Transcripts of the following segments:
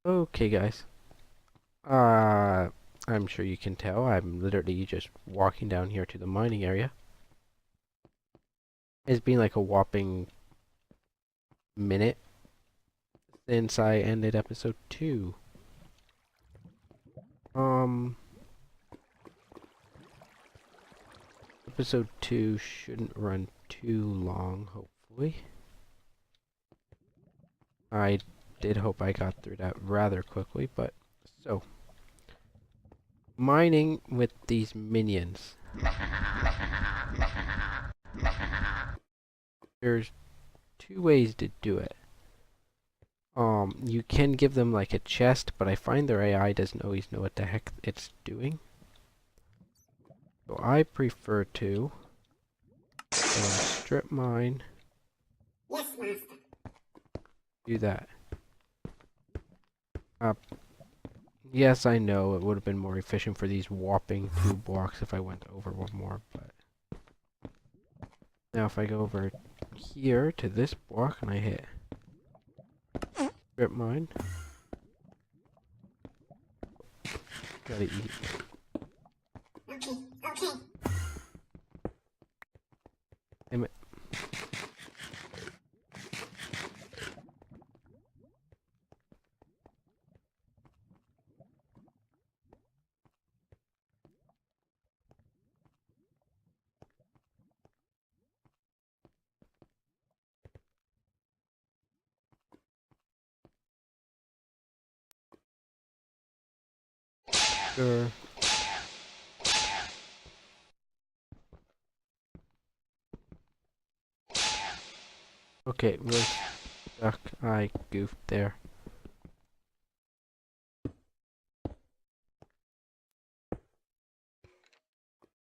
Okay, guys. Uh, I'm sure you can tell I'm literally just walking down here to the mining area. It's been like a whopping minute since I ended episode 2. Um, episode 2 shouldn't run too long, hopefully. I did hope I got through that rather quickly, but so mining with these minions. There's two ways to do it. You can give them like a chest, but I find their AI doesn't always know what the heck it's doing. So I prefer to strip mine, Yes, master. do that. Yes, I know it would have been more efficient for these whopping 2 blocks if I went over one more, but now if I go over here to this block and I hit strip mine, gotta eat. Okay, okay. Damn it. Sure. Okay, we're stuck. I goofed there.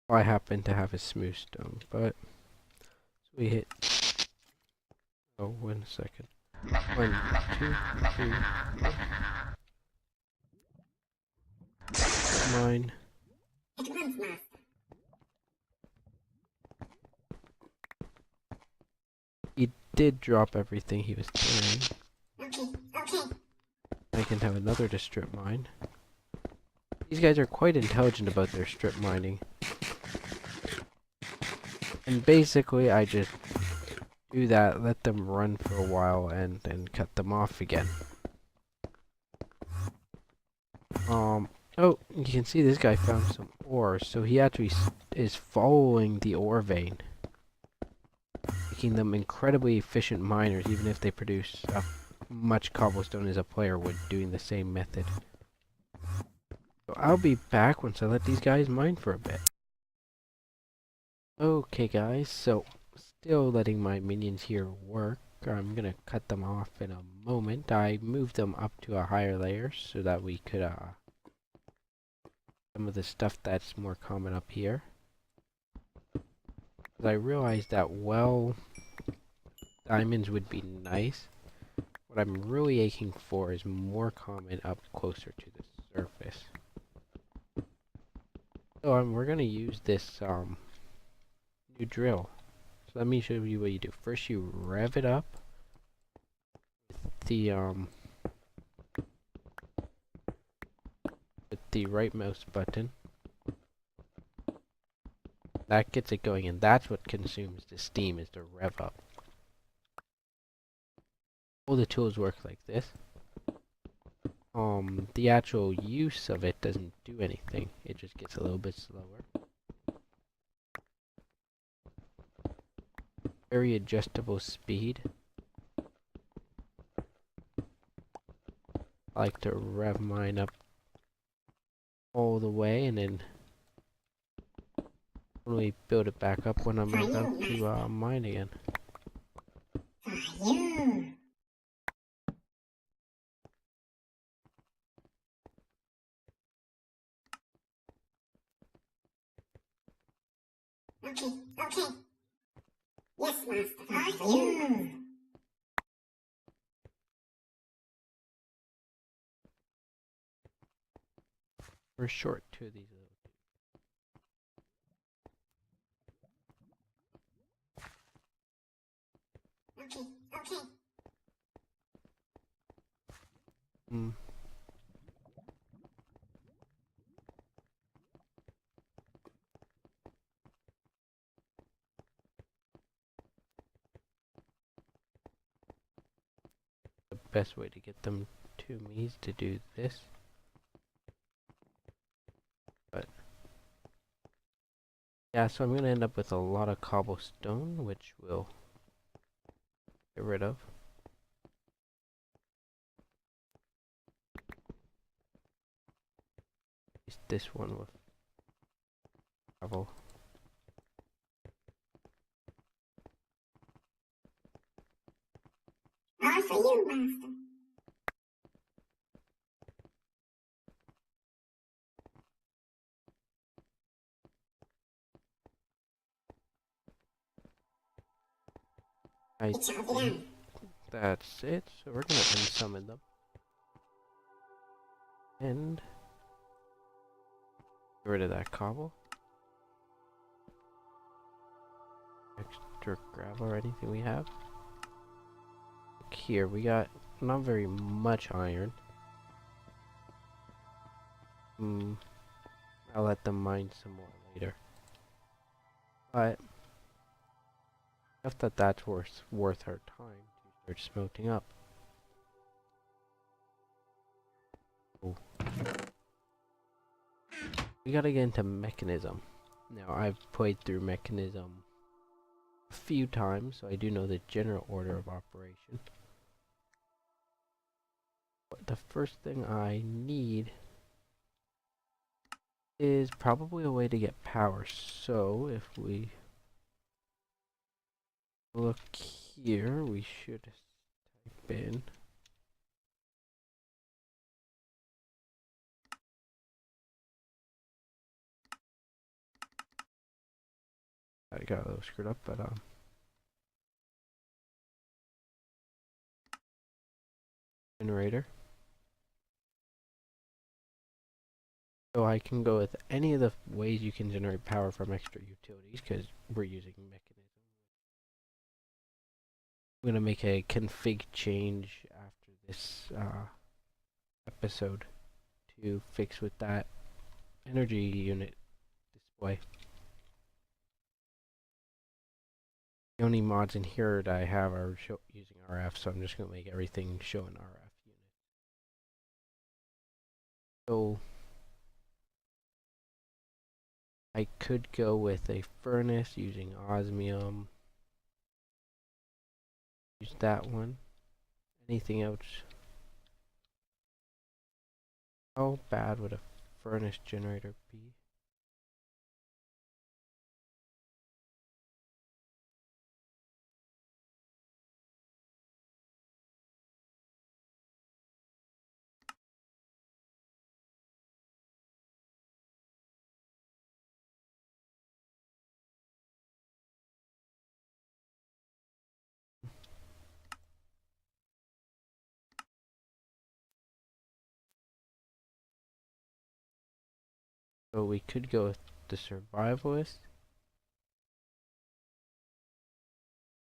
I happen to have a smooth stone, but so we hit. Oh, 1 second. 1, 2, 3, 4. Mine. At once, master. He did drop everything he was carrying. Okay, okay. I can have another to strip mine. These guys are quite intelligent about their strip mining. And basically, I just do that, let them run for a while, and then cut them off again. Oh, you can see this guy found some ore, so he actually is following the ore vein, making them incredibly efficient miners, even if they produce much cobblestone as a player would, doing the same method. So I'll be back once I let these guys mine for a bit. Okay guys, so still letting my minions here work. I'm gonna cut them off in a moment. I moved them up to a higher layer so that we could some of the stuff that's more common up here. But I realized that, well, diamonds would be nice. What I'm really aching for is more common up closer to the surface. So we're gonna use this new drill. So let me show you what you do. First you rev it up with the right mouse button. That gets it going, and that's what consumes the steam, is the rev up. All the tools work like this. The actual use of it doesn't do anything. It just gets a little bit slower. Very adjustable speed. I like to rev mine up all the way and then only build it back up when I'm about to mine again. Fire. Okay, okay. Yes, master. Fire. We're short two of these little. Okay, okay. Hmm. best way to get them to me is to do this. But yeah, so I'm gonna end up with a lot of cobblestone, which we'll get rid of. This one with gravel. All for you, master. I It shall be think done. that's it. So we're gonna unsummon them. And get rid of that cobble. Extra gravel or anything we have. Look here, we got not very much iron. I'll let them mine some more later. But I thought that's worth our time to start smelting up. Oh. We gotta get into mechanism. Now I've played through mechanism a few times, so I do know the general order of operation. But the first thing I need is probably a way to get power. So if we look here, we should type in I got a little screwed up, but generator. So I can go with any of the ways you can generate power from extra utilities because we're using mechanism. I'm gonna make a config change after this episode to fix with that energy unit display. The only mods in here that I have are using RF, so I'm just gonna make everything show an RF unit. So I could go with a furnace using osmium. Use that one. Anything else? How bad would a furnace generator be? So we could go with the survivalist.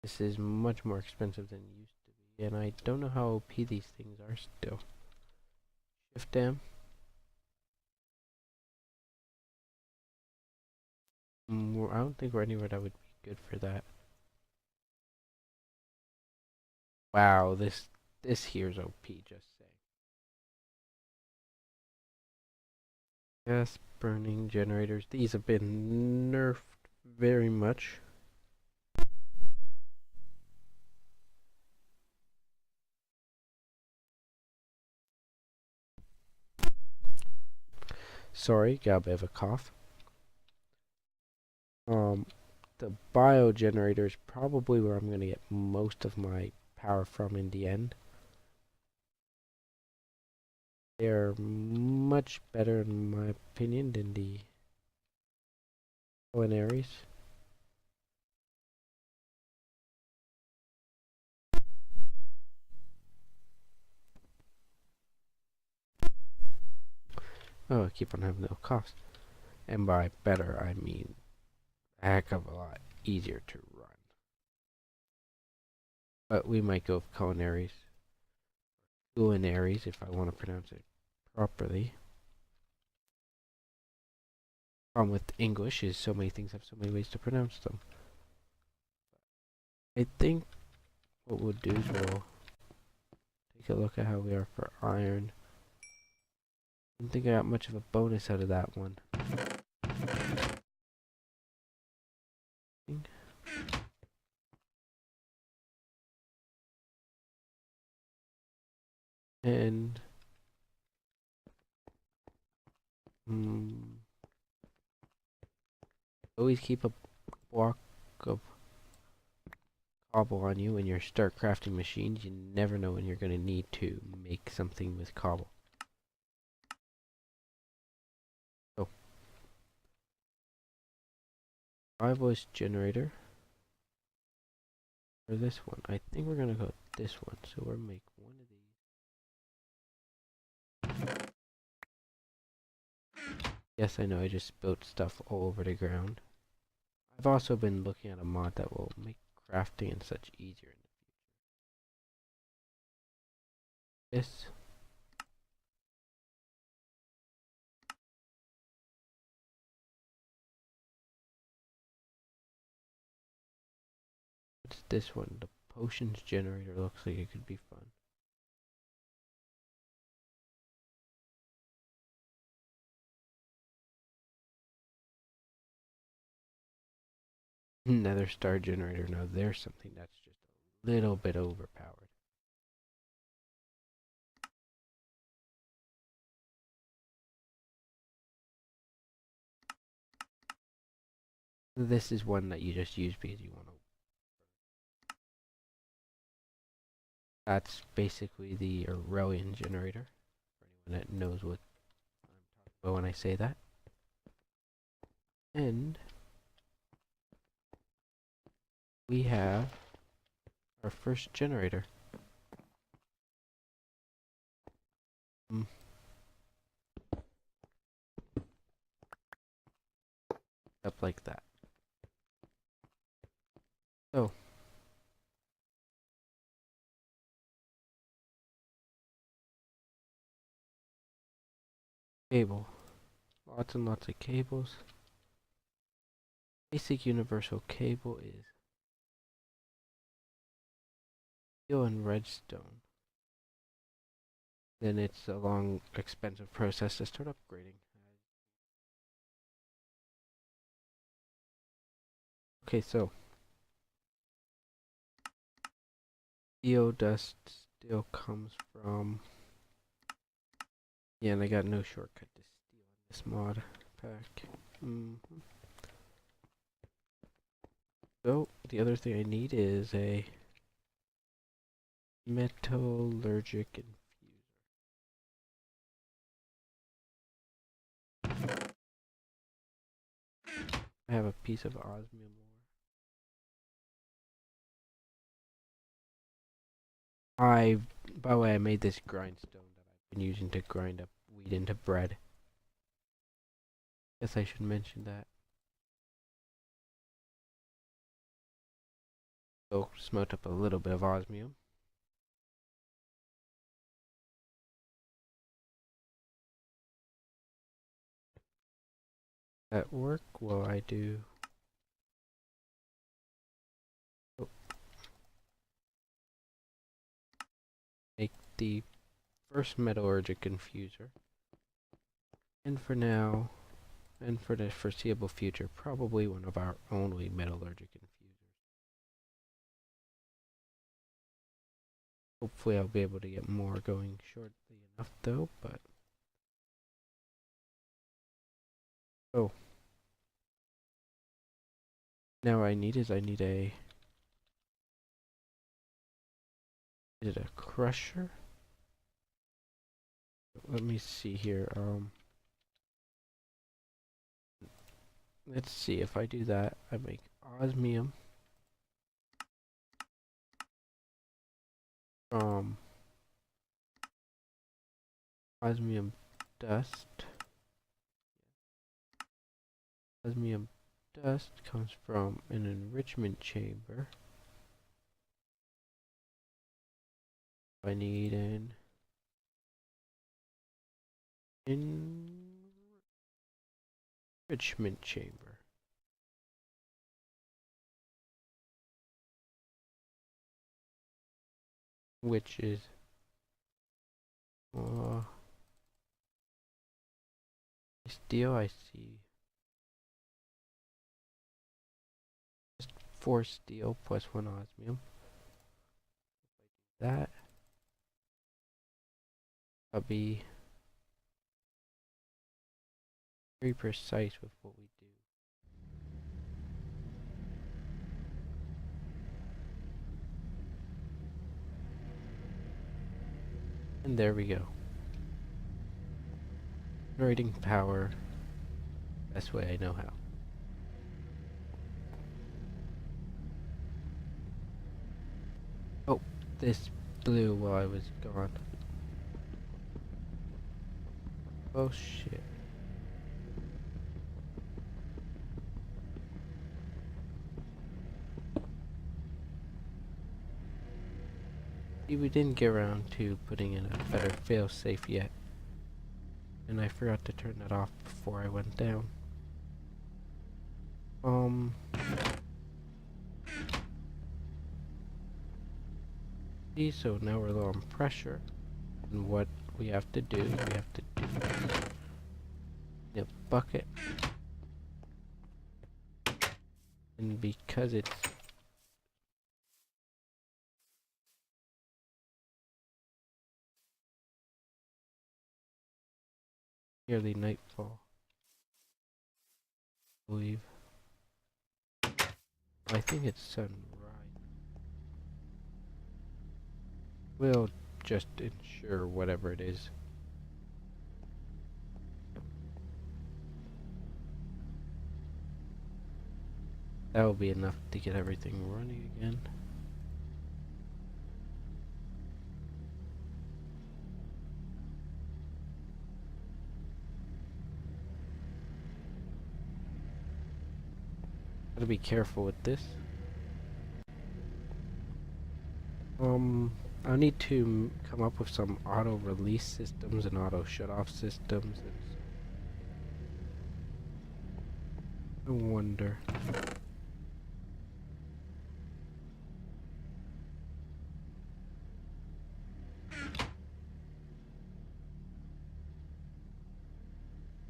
This is much more expensive than it used to be, and I don't know how OP these things are still. Shift them. I don't think we're anywhere that would be good for that. Wow, this here's OP, just saying. Gas burning generators. These have been nerfed very much. Sorry, got a bit of a cough. The bio generator is probably where I'm going to get most of my power from in the end. They're much better in my opinion than the culinaries. Oh, I keep on having no cost. And by better, I mean a heck of a lot easier to run. But we might go with culinaries if I want to pronounce it properly. Problem with English is so many things have so many ways to pronounce them. I think what we'll do is we'll take take a look at how we are for iron. I don't think I got much of a bonus out of that one. And always keep a block of cobble on you when you start crafting machines. You never know when you're going to need to make something with cobble. So, 5-voice generator. Or this one. I think we're going to go with this one. So we'll make one of these. Yes, I know, I just built stuff all over the ground. I've also been looking at a mod that will make crafting and such easier. This. What's this one? The potions generator looks like it could be fun. Nether star generator. Now there's something that's just a little bit overpowered. This is one that you just use because you want to. That's basically the Aurelian generator. For anyone that knows what I'm talking about when I say that. And we have our first generator. Up like that. So cable. Lots and lots of cables. Basic universal cable is steel and redstone. Then it's a long, expensive process to start upgrading. Okay, so geodust still comes from. Yeah, and I got no shortcut to steel in this mod pack. So the other thing I need is a metallurgic infuser. I have a piece of osmium ore. By the way, I made this grindstone that I've been using to grind up wheat into bread. Guess I should mention that. So, smote up a little bit of osmium. At work, while I do. Oh, make the first metallurgic infuser. And for now, and for the foreseeable future, probably one of our only metallurgic infusers. Hopefully I'll be able to get more going shortly enough though, but... Oh. Now what I need is I need a... Is it a crusher? Let me see here, let's see, if I do that, I make osmium from osmium dust. Osmium dust comes from an enrichment chamber. I need an enrichment chamber. Which is Steel, I see. Just 4 steel plus 1 osmium. That. I'll be very precise with what we do. And there we go. Generating power. Best way I know how. Oh, this blew while I was gone. Oh shit. See, we didn't get around to putting in a better failsafe yet. And I forgot to turn that off before I went down. See, so now we're low on pressure. And what we have to do, we have to do a bucket. And because it's nearly nightfall, I believe. I think it's sunrise. We'll just ensure whatever it is. That will be enough to get everything running again. Gotta be careful with this. I need to come up with some auto release systems and auto shut off systems. I wonder.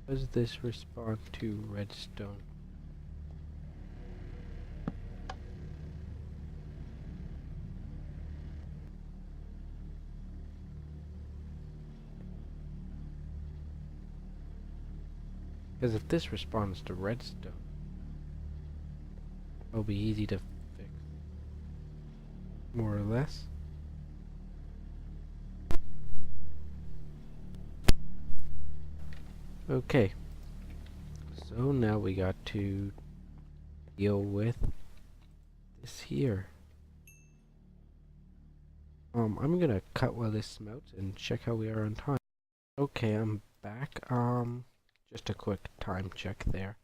Does this respond to redstone? Because if this responds to redstone, it'll be easy to fix. More or less. Okay. So now we got to deal with this here. I'm gonna cut while this smelts and check how we are on time. Okay, I'm back. Just a quick time check there.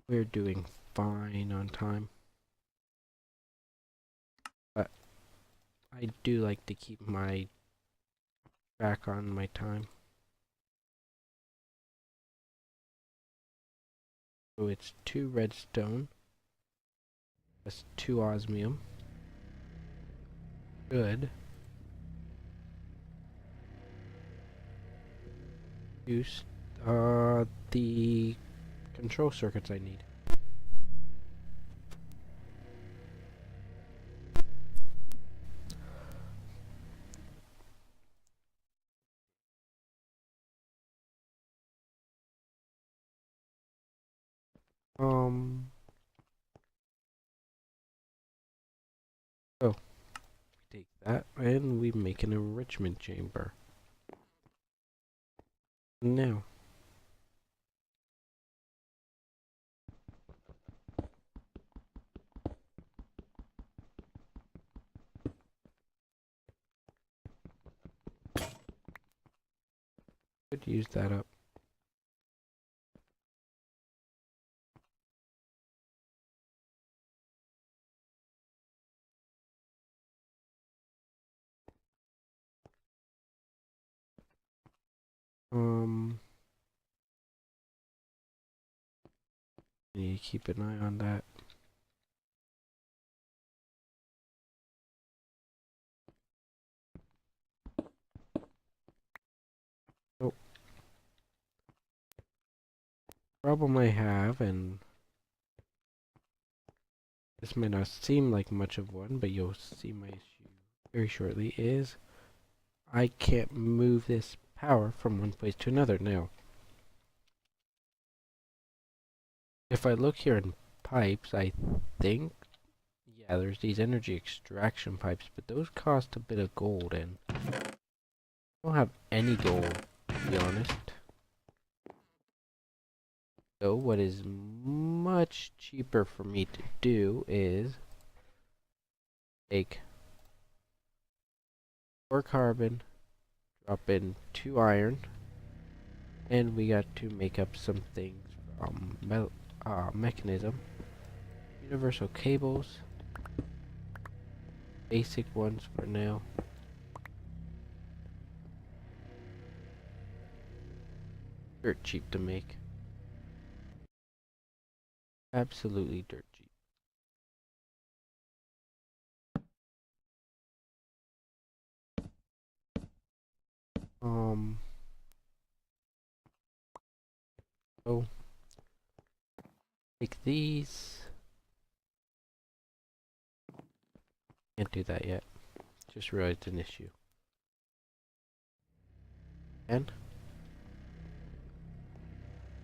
We're doing fine on time. But I do like to keep my track on my time. So it's 2 redstone. That's 2 osmium. Good. Use the control circuits I need. Oh, take that and we make an enrichment chamber. Now, could use that up. Need to keep an eye on that. Oh. Problem I have, and this may not seem like much of one, but you'll see my issue very shortly, is I can't move this power from one place to another now. If I look here in pipes, I think, yeah, there's these energy extraction pipes, but those cost a bit of gold, and I don't have any gold, to be honest. So what is much cheaper for me to do is take 4 carbon, drop in 2 iron, and we got to make up some things from mechanism, universal cables, basic ones for now. Dirt cheap to make. Absolutely dirt cheap. Um, so take these. Can't do that yet. Just realized an issue. And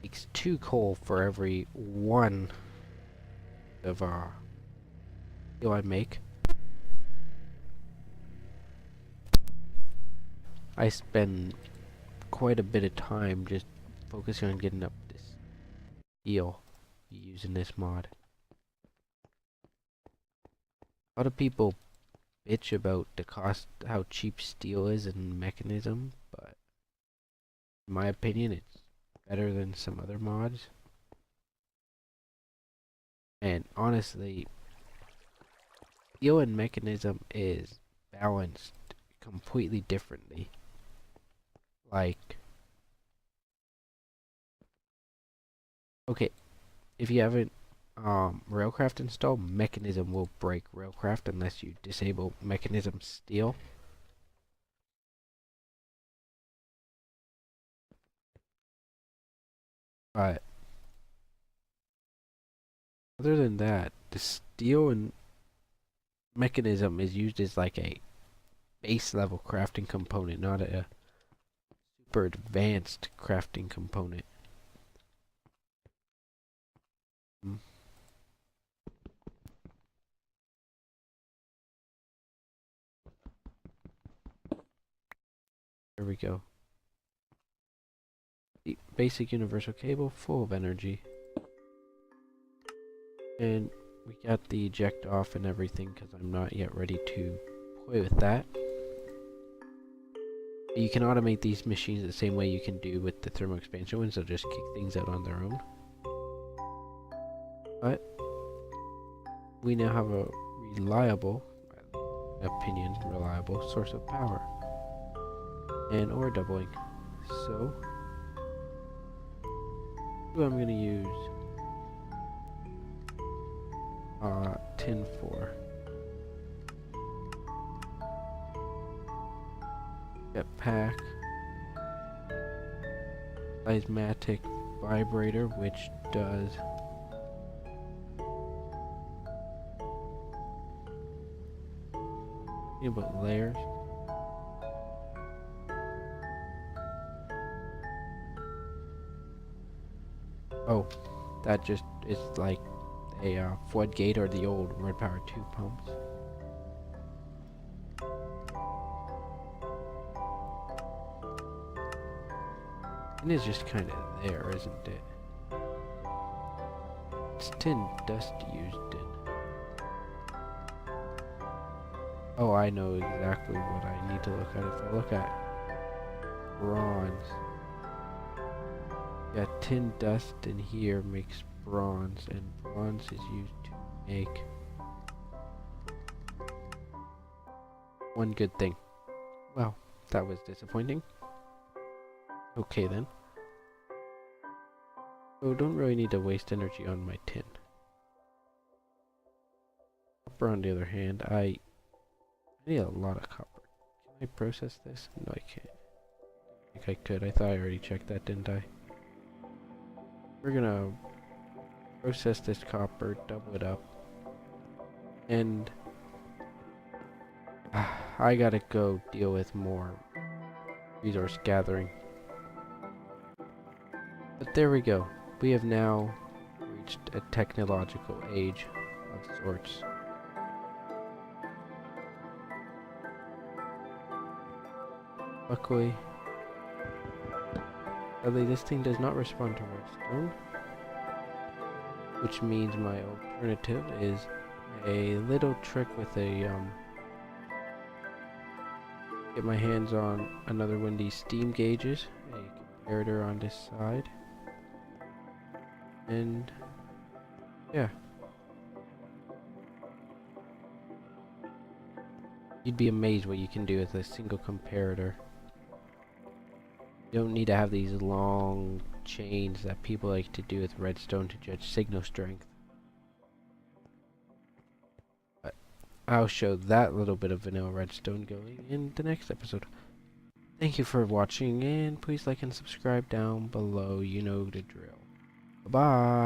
takes 2 coal for every 1 of steel I make. I spend quite a bit of time just focusing on getting up this steel using this mod. A lot of people bitch about the cost, how cheap steel is in mechanism, but in my opinion, it's better than some other mods. And honestly, steel and mechanism is balanced completely differently. Like, okay, if you haven't Railcraft installed, mechanism will break Railcraft unless you disable mechanism steel. But other than that, the steel and mechanism is used as like a base level crafting component, not a super advanced crafting component. Mm. There we go. The basic universal cable, full of energy. And we got the eject off and everything because I'm not yet ready to play with that. You can automate these machines the same way you can do with the thermal expansion ones. They'll just kick things out on their own. But we now have a reliable, opinion, reliable source of power. And ore doubling. So, who I'm going to use tin for. Jetpack. Seismatic vibrator, which does about layers. Oh, that just is like a floodgate or the old red power 2 pumps. And it's just kind of there, isn't it? It's tin dust used in. Oh, I know exactly what I need to look at. If I look at bronze, yeah, tin dust in here makes bronze, and bronze is used to make one good thing. Well, that was disappointing. Okay then. So don't really need to waste energy on my tin. Copper on the other hand, I need a lot of copper. Can I process this? No, I can't. I think I could. I thought I already checked that, didn't I? we're gonna process this copper, double it up, and I gotta go deal with more resource gathering. But there we go. We have now reached a technological age of sorts. Luckily, sadly, this thing does not respond to redstone, which means my alternative is a little trick with a get my hands on another one of these steam gauges, a comparator on this side, and yeah, you'd be amazed what you can do with a single comparator. You don't need to have these long chains that people like to do with redstone to judge signal strength. But I'll show that little bit of vanilla redstone going in the next episode. Thank you for watching, and please like and subscribe down below. You know the drill. Bye-bye.